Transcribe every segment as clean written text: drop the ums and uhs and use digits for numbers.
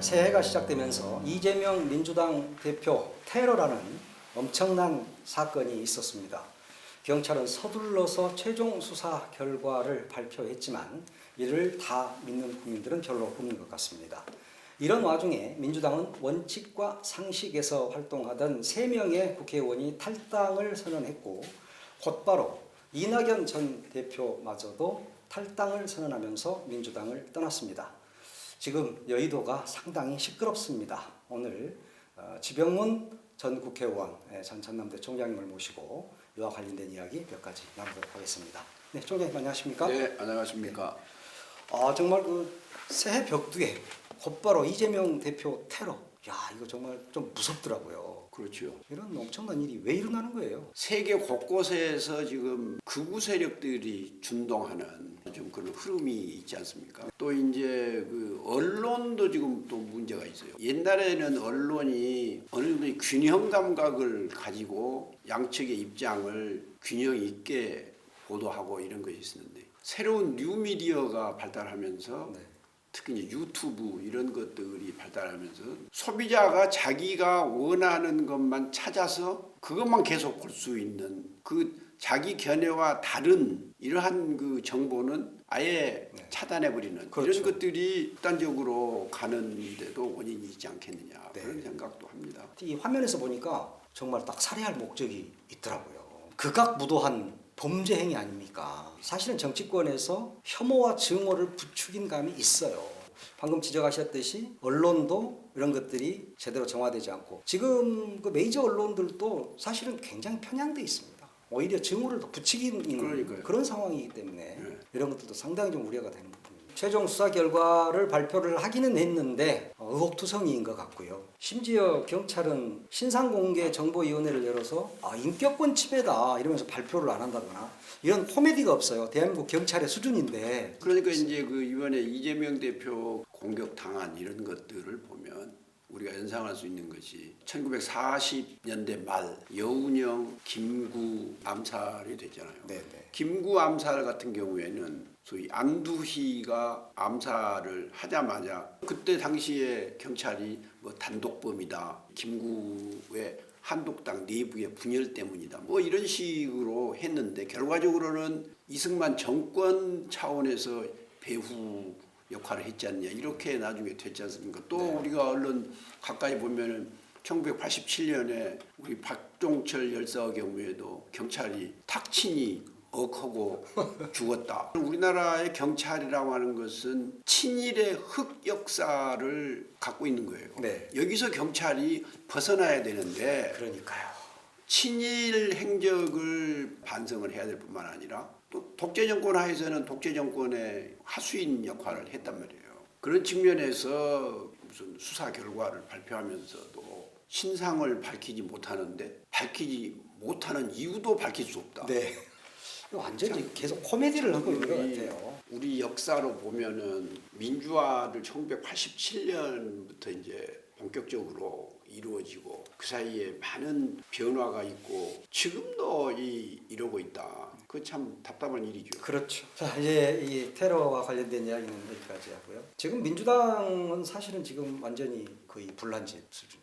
새해가 시작되면서 이재명 민주당 대표 테러라는 엄청난 사건이 있었습니다. 경찰은 서둘러서 최종 수사 결과를 발표했지만 이를 다 믿는 국민들은 별로 없는 것 같습니다. 이런 와중에 민주당은 원칙과 상식에서 활동하던 3명의 국회의원이 탈당을 선언했고 곧바로 이낙연 전 대표마저도 탈당을 선언하면서 민주당을 떠났습니다. 지금 여의도가 상당히 시끄럽습니다. 오늘 지병문 전 국회의원, 전 전남대 총장님을 모시고 이와 관련된 이야기 몇 가지 나누도록 하겠습니다. 네, 총장님 안녕하십니까? 네, 안녕하십니까? 정말 그 새해 벽두에 곧바로 이재명 대표 테러. 야, 이거 정말 좀 무섭더라고요. 그렇죠. 이런 엄청난 일이 왜 일어나는 거예요? 세계 곳곳에서 지금 극우 세력들이 준동하는 좀 그런 흐름이 있지 않습니까? 또 이제 그 언론도 지금 또 문제가 있어요. 옛날에는 언론이 어느 정도 균형 감각을 가지고 양측의 입장을 균형 있게 보도하고 이런 것이 있었는데 새로운 뉴미디어가 발달하면서 네. 특히 이제 유튜브 이런 것들이 발달하면서 소비자가 자기가 원하는 것만 찾아서 그것만 계속 볼 수 있는 그 자기 견해와 다른 이러한 그 정보는 아예 네. 차단해버리는 그렇죠. 이런 것들이 극단적으로 가는데도 원인이 있지 않겠느냐 네. 그런 생각도 합니다. 이 화면에서 보니까 정말 딱 살해할 목적이 있더라고요. 극악무도한 범죄 행위 아닙니까? 사실은 정치권에서 혐오와 증오를 부추긴 감이 있어요. 방금 지적하셨듯이 언론도 이런 것들이 제대로 정화되지 않고 지금 그 메이저 언론들도 사실은 굉장히 편향돼 있습니다. 오히려 증오를 더 부추기는 그러니까요. 그런 상황이기 때문에 네. 이런 것들도 상당히 좀 우려가 되는 부분입니다. 최종 수사 결과를 발표를 하기는 했는데 의혹투성이인 것 같고요. 심지어 경찰은 신상공개 정보위원회를 열어서 인격권 침해다 이러면서 발표를 안 한다거나 이런 코미디가 없어요. 대한민국 경찰의 수준인데. 그러니까 이제 그 이번에 이재명 대표 공격 당한 이런 것들을 보면 우리가 연상할 수 있는 것이 1940년대 말 여운형 김구 암살이 됐잖아요. 네네. 김구 암살 같은 경우에는 소위 안두희가 암살을 하자마자 그때 당시에 경찰이 뭐 단독범이다, 김구의 한독당 내부의 분열 때문이다, 뭐 이런 식으로 했는데 결과적으로는 이승만 정권 차원에서 배후 역할을 했지 않냐 이렇게 나중에 됐지 않습니까? 또 네. 우리가 언론 가까이 보면은 1987년에 우리 박종철 열사의 경우에도 경찰이 탁친이 억하고 죽었다. 우리나라의 경찰이라고 하는 것은 친일의 흑역사를 갖고 있는 거예요. 네. 여기서 경찰이 벗어나야 되는데 그러니까요. 친일 행적을 반성을 해야 될 뿐만 아니라 또 독재 정권 하에서는 독재 정권의 하수인 역할을 했단 말이에요. 그런 측면에서 무슨 수사 결과를 발표하면서도 신상을 밝히지 못하는데 밝히지 못하는 이유도 밝힐 수 없다. 네. 완전히 계속 코미디를 하고 있는 것 같아요. 우리 역사로 보면은 민주화를 1987년부터 이제 본격적으로 이루어지고 그 사이에 많은 변화가 있고 지금도 이러고 있다. 그 참 답답한 일이죠. 그렇죠. 자, 이제 이 테러와 관련된 이야기는 여기까지 하고요. 지금 민주당은 사실은 지금 완전히 거의 불난집 수준입니다.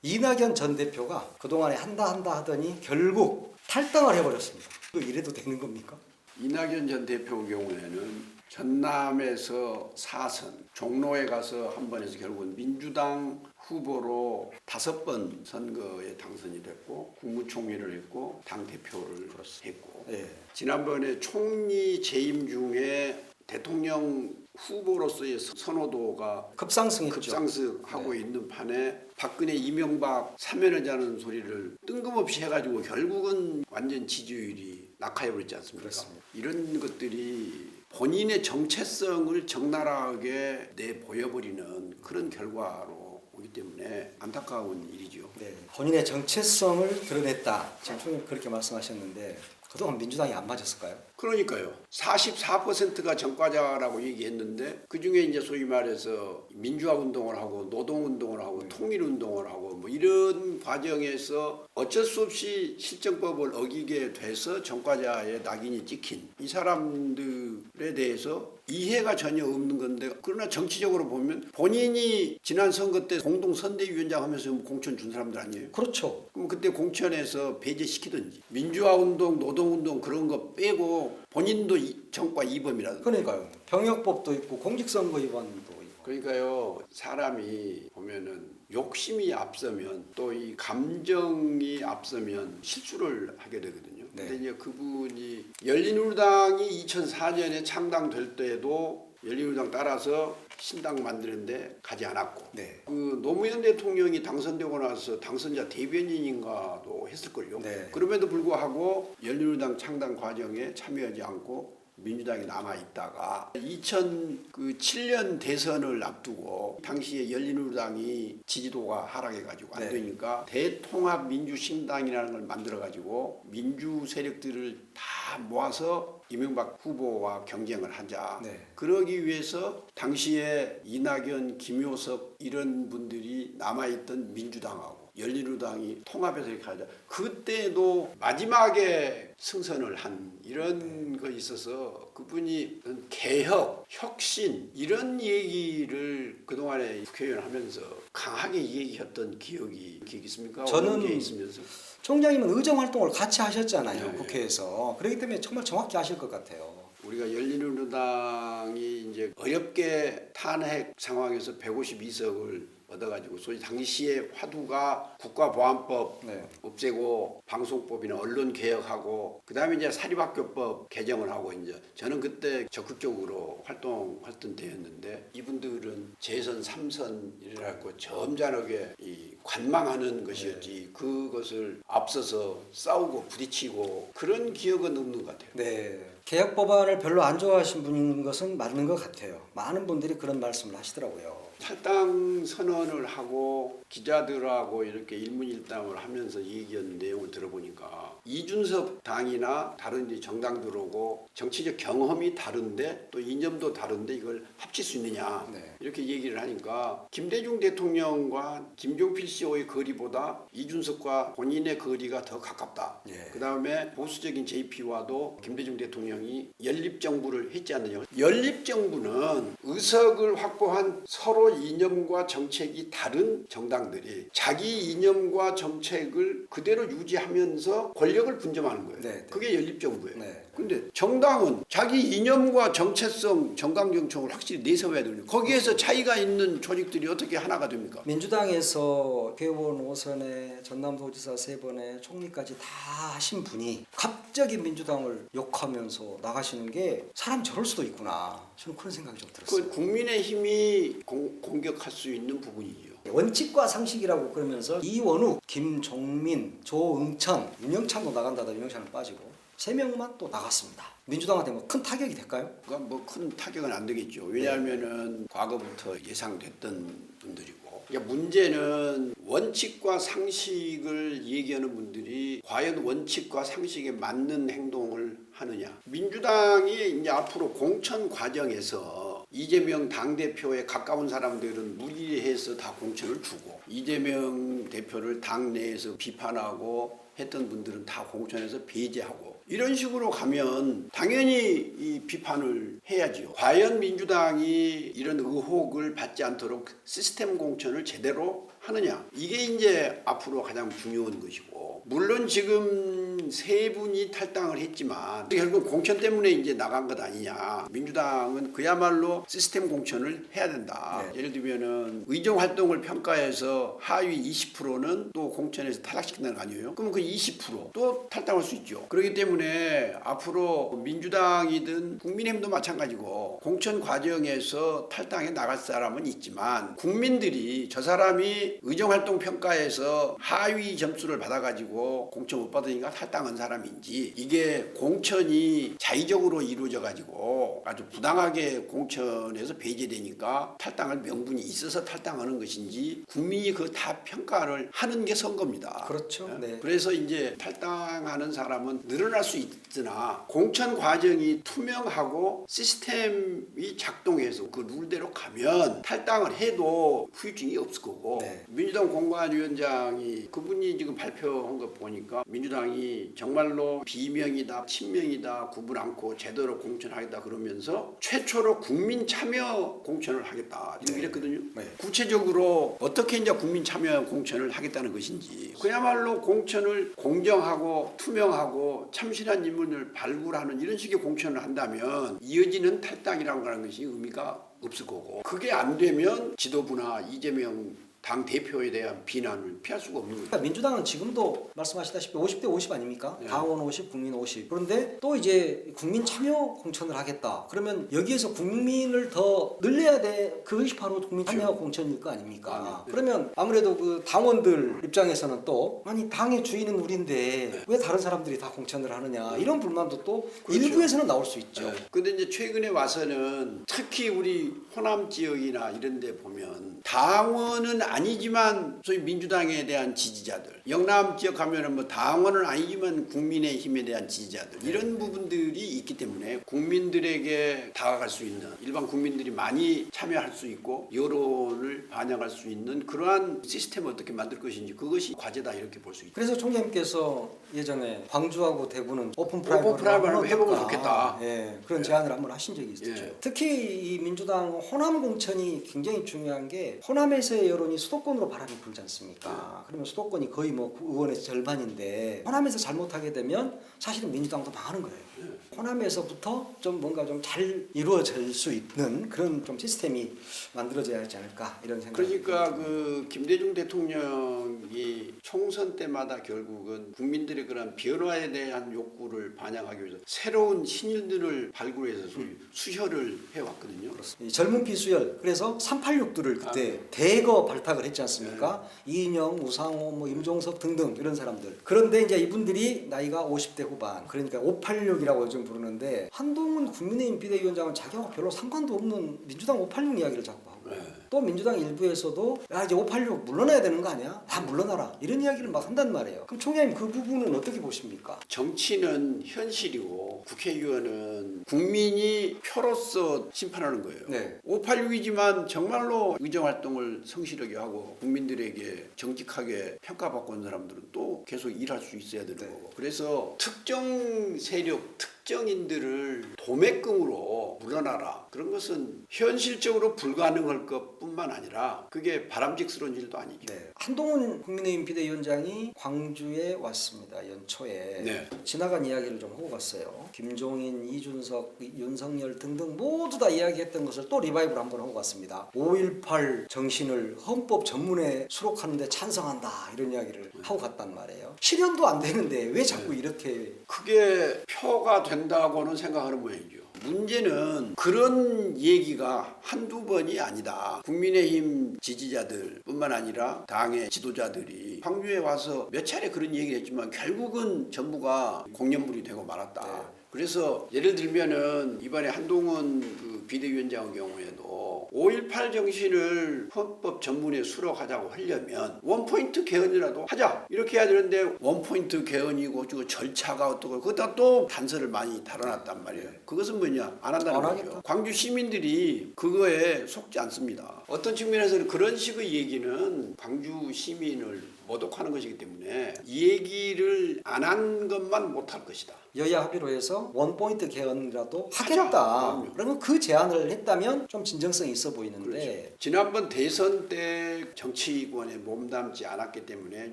이낙연 전 대표가 그동안에 한다 하더니 결국 탈당을 해버렸습니다. 이래도 되는 겁니까? 이낙연 전 대표 경우에는 전남에서 4선, 종로에 가서 한 번 해서 결국은 민주당 후보로 5번 선거에 당선이 됐고 국무총리를 했고 당대표를 했고 예. 지난번에 총리 재임 중에 대통령 후보로서의 선호도가 급상승했죠. 급상승하고 있는 판에 박근혜 이명박 사면하자는 소리를 뜬금없이 해가지고 결국은 완전 지지율이 낙하해버렸지 않습니까? 그렇습니다. 이런 것들이 본인의 정체성을 적나라하게 내보여버리는 그런 결과로 오기 때문에 안타까운 일이죠. 네. 본인의 정체성을 드러냈다. 지금 총장님 그렇게 말씀하셨는데 그동안 민주당이 안 맞았을까요? 그러니까요. 44%가 전과자라고 얘기했는데 그중에 이제 소위 말해서 민주화 운동을 하고 노동 운동을 하고 통일 운동을 하고 뭐 이런 과정에서 어쩔 수 없이 실정법을 어기게 돼서 전과자의 낙인이 찍힌 이 사람들에 대해서 이해가 전혀 없는 건데, 그러나 정치적으로 보면 본인이 지난 선거 때 공동 선대위원장 하면서 공천 준 사람들 아니에요? 그렇죠. 그럼 그때 공천에서 배제시키든지 민주화 운동, 노동 운동 그런 거 빼고 본인도 정과 2범이라든가. 그러니까요. 병역법도 있고 공직선거 위반도 있고. 그러니까요, 사람이 보면은 욕심이 앞서면 또 이 감정이 앞서면 실수를 하게 되거든요. 네. 근데 이제 그분이 열린우리당이 2004년에 창당될 때도 열린우리당 따라서 신당 만드는데 가지 않았고, 네. 그 노무현 대통령이 당선되고 나서 당선자 대변인인가도 했을걸요. 네. 그럼에도 불구하고 열린우리당 창당 과정에 참여하지 않고 민주당이 남아 있다가 2007년 대선을 앞두고 당시에 열린우리당이 지지도가 하락해가지고 안 네. 되니까 대통합민주신당이라는 걸 만들어가지고 민주 세력들을 다 모아서 이명박 후보와 경쟁을 하자. 네. 그러기 위해서 당시에 이낙연, 김효석 이런 분들이 남아있던 민주당하고 열린우리당이 통합해서 이렇게 하자. 그때도 마지막에 승선을 한 이런 거 있어서 그분이 개혁, 혁신 이런 얘기를 그동안에 국회의원 하면서 강하게 얘기했던 기억이 있습니까? 저는 언론계에 있으면서. 총장님은 의정 활동을 같이 하셨잖아요. 네. 국회에서. 그렇기 때문에 정말 정확히 아실 것 같아요. 우리가 열린우리당이 이제 어렵게 탄핵 상황에서 152석을 얻어가지고 소위 당시의 화두가 국가보안법 네. 없애고 방송법이나 언론 개혁하고 그다음에 이제 사립학교법 개정을 하고 이제 저는 그때 적극적으로 활동했던 때였는데 이분들은 재선 3선이라고 점잖하게 이 관망하는 것이었지 그것을 앞서서 싸우고 부딪히고 그런 기억은 없는 것 같아요. 네. 개혁 법안을 별로 안 좋아하신 분인 것은 맞는 것 같아요. 많은 분들이 그런 말씀을 하시더라고요. 탈당 선언을 하고 기자들하고 이렇게 일문일답을 하면서 얘기한 내용을 들어보니까 이준석 당이나 다른 이제 정당들하고 정치적 경험이 다른데 또 이념도 다른데 이걸 합칠 수 있느냐 네. 이렇게 얘기를 하니까 김대중 대통령과 김종필 CEO의 거리보다 이준석과 본인의 거리가 더 가깝다. 예. 그 다음에 보수적인 JP와도 김대중 대통령이 연립정부를 했지 않느냐. 연립정부는 의석을 확보한 서로 이념과 정책이 다른 정당들이 자기 이념과 정책을 그대로 유지하면서 권력을 분점하는 거예요. 네. 그게 연립정부예요. 네. 근데 정당은 자기 이념과 정체성, 정강정책을 확실히 내세워야 되거든요. 거기에서 차이가 있는 조직들이 어떻게 하나가 됩니까? 민주당에서 개원 5선에 전남도지사 3번에 총리까지 다 하신 분이 갑자기 민주당을 욕하면서 나가시는 게 사람 저럴 수도 있구나. 저는 그런 생각이 좀 들었어요. 그 국민의힘이 공격할 수 있는 부분이죠. 원칙과 상식이라고 그러면서 이원욱, 김종민, 조응천, 윤영찬도 나간다다 윤영찬은 빠지고 3명만 또 나갔습니다. 민주당한테 뭐 큰 타격이 될까요? 그건 뭐 큰 타격은 안 되겠죠. 왜냐하면은 과거부터 예상됐던 분들이고. 그러니까 문제는 원칙과 상식을 얘기하는 분들이 과연 원칙과 상식에 맞는 행동을 하느냐. 민주당이 이제 앞으로 공천 과정에서 이재명 당대표에 가까운 사람들은 무리해서 다 공천을 주고 이재명 대표를 당내에서 비판하고 했던 분들은 다 공천에서 배제하고 이런 식으로 가면 당연히 이 비판을 해야지요. 과연 민주당이 이런 의혹을 받지 않도록 시스템 공천을 제대로 하느냐. 이게 이제 앞으로 가장 중요한 것이고 물론 지금 3분이 탈당을 했지만 결국 공천 때문에 이제 나간 것 아니냐. 민주당은 그야말로 시스템 공천을 해야 된다. 네. 예를 들면은 의정 활동을 평가해서 하위 20%는 또 공천에서 탈락시킨다는 거 아니에요? 그러면 그 20%또 탈당할 수 있죠. 그렇기 때문에 앞으로 민주당이든 국민의힘도 마찬가지고 공천 과정에서 탈당해 나갈 사람은 있지만 국민들이 저 사람이 의정 활동 평가에서 하위 점수를 받아가지고 가지고 공천 못 받으니까 탈당한 사람인지 이게 공천이 자의적으로 이루어져 가지고 아주 부당하게 공천에서 배제되니까 탈당할 명분이 있어서 탈당하는 것인지 국민이 그 다 평가를 하는 게 선거입니다. 그렇죠. 네. 그래서 이제 탈당하는 사람은 늘어날 수 있으나 공천 과정이 투명하고 시스템이 작동해서 그 룰대로 가면 탈당을 해도 후유증이 없을 거고 네. 민주당 공관위원장이 그분이 지금 발표한 거 보니까 민주당이 정말로 비명이다 친명이다 구분 않고 제대로 공천하겠다 그러면서 최초로 국민 참여 공천을 하겠다 이렇게 이랬거든요. 네. 구체적으로 어떻게 이제 국민 참여 공천을 하겠다는 것인지 그야말로 공천을 공정하고 투명하고 참신한 인물을 발굴하는 이런 식의 공천을 한다면 이어지는 탈당이라고 하는 것이 의미가 없을 거고 그게 안 되면 지도부나 이재명 당 대표에 대한 비난을 피할 수가 없는 거죠. 민주당은 지금도 말씀하시다시피 50대 50 아닙니까? 네. 당원 50, 국민 50. 그런데 또 이제 국민 참여 공천을 하겠다. 그러면 여기에서 국민을 더 늘려야 돼. 그것이 바로 국민 참여 공천일 거 아닙니까? 네. 그러면 아무래도 그 당원들 입장에서는 또 아니 당의 주인은 우리인데 네. 왜 다른 사람들이 다 공천을 하느냐 이런 불만도 또 그렇죠. 일부에서는 나올 수 있죠. 근데 이제 최근에 와서는 특히 우리 호남 지역이나 이런 데 보면 당원은 아니지만 소위 민주당에 대한 지지자들 영남 지역 가면은 뭐 당원은 아니지만 국민의힘에 대한 지지자들 이런 부분들이 있기 때문에 국민들에게 다가갈 수 있는 일반 국민들이 많이 참여할 수 있고 여론을 반영할 수 있는 그러한 시스템을 어떻게 만들 것인지 그것이 과제다 이렇게 볼 수 있죠. 그래서 총장님께서 예전에 광주하고 대구는 오픈 오픈 프라이머리 프라이머리 해보면 어떨까? 좋겠다. 예, 그런 제안을 한번 하신 적이 있었죠. 예. 특히 이 민주당 호남 공천이 굉장히 중요한 게 호남에서의 여론이 수도권으로 바람이 불지 않습니까? 그러면 수도권이 거의 뭐 의원의 절반인데 호남에서 잘못하게 되면 사실은 민주당도 망하는 거예요. 호남에서부터 좀 뭔가 좀 잘 이루어질 수 있는 그런 좀 시스템이 만들어져야 하지 않을까 이런 생각이 그러니까 그 김대중 대통령이 총선 때마다 결국은 국민들의 그런 변화에 대한 욕구를 반영하기 위해서 새로운 신인들을 발굴해서 소위 수혈을 해왔거든요. 이 젊은 피수열 그래서 386들을 그때 대거 발탁을 했지 않습니까? 이인영, 우상호, 뭐 임종석 등등 이런 사람들. 그런데 이제 이분들이 나이가 50대 후반 그러니까 586이라고 요즘 부르는데 한동훈 국민의힘 비대위원장은 자기하고 별로 상관도 없는 민주당 586 이야기를 자꾸 하고 또 민주당 일부에서도 야 이제 586 물러나야 되는 거 아니야? 다 물러나라 이런 이야기를 막 한단 말이에요. 그럼 총장님 그 부분은 어떻게 보십니까? 정치는 현실이고 국회의원은 국민이 표로서 심판하는 거예요. 네. 586이지만 정말로 의정활동을 성실하게 하고 국민들에게 정직하게 평가받고 있는 사람들은 또 계속 일할 수 있어야 되는 거고 그래서 특정 세력, 특정인들을 도매금으로 물러나라 그런 것은 현실적으로 불가능할 것뿐만 아니라 그게 바람직스러운 일도 아니죠. 네. 한동훈 국민의힘 비대위원장이 광주에 왔습니다. 연초에. 네. 지나간 이야기를 좀 하고 갔어요. 김종인, 이준석, 윤석열 등등 모두 다 이야기했던 것을 또 리바이벌 한번 하고 갔습니다. 5.18 정신을 헌법 전문에 수록하는 데 찬성한다 이런 이야기를 하고 갔단 말이에요. 실현도 안 되는데 왜 자꾸 이렇게 그게 표가 된다고는 생각하는 모양이죠. 문제는 그런 얘기가 한두 번이 아니다. 국민의힘 지지자들뿐만 아니라 당의 지도자들이 광주에 와서 몇 차례 그런 얘기를 했지만 결국은 전부가 공연물이 되고 말았다. 네. 그래서 예를 들면은 이번에 한동훈 그 비대위원장의 경우에도 5.18 정신을 헌법 전문에 수록하자고 하려면 원포인트 개헌이라도 하자 이렇게 해야 되는데 원포인트 개헌이고 저 절차가 어떻고 거기다 또 단서를 많이 달아놨단 말이에요. 그것은 뭐냐 안 한다는 안 거죠. 하겠다. 광주 시민들이 그거에 속지 않습니다. 어떤 측면에서는 그런 식의 얘기는 광주 시민을 모독하는 것이기 때문에 이 얘기를 안 한 것만 못할 것이다. 여야 합의로 해서 원포인트 개헌이라도 하자. 하겠다. 그럼요. 그러면 그 제안을 했다면 좀 진정성이 있어 보이는데 그렇죠. 지난번 대선 때 정치권에 몸담지 않았기 때문에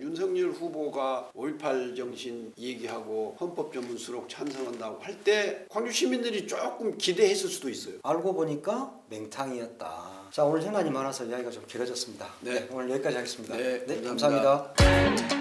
윤석열 후보가 5.18 정신 얘기하고 헌법 전문 수록 찬성한다고 할 때 광주 시민들이 조금 기대했을 수도 있어요. 알고 보니까 맹탕이었다. 자 오늘 현안이 많아서 이야기가 좀 길어졌습니다. 네. 오늘 여기까지 하겠습니다. 네, 네 감사합니다. 감사합니다.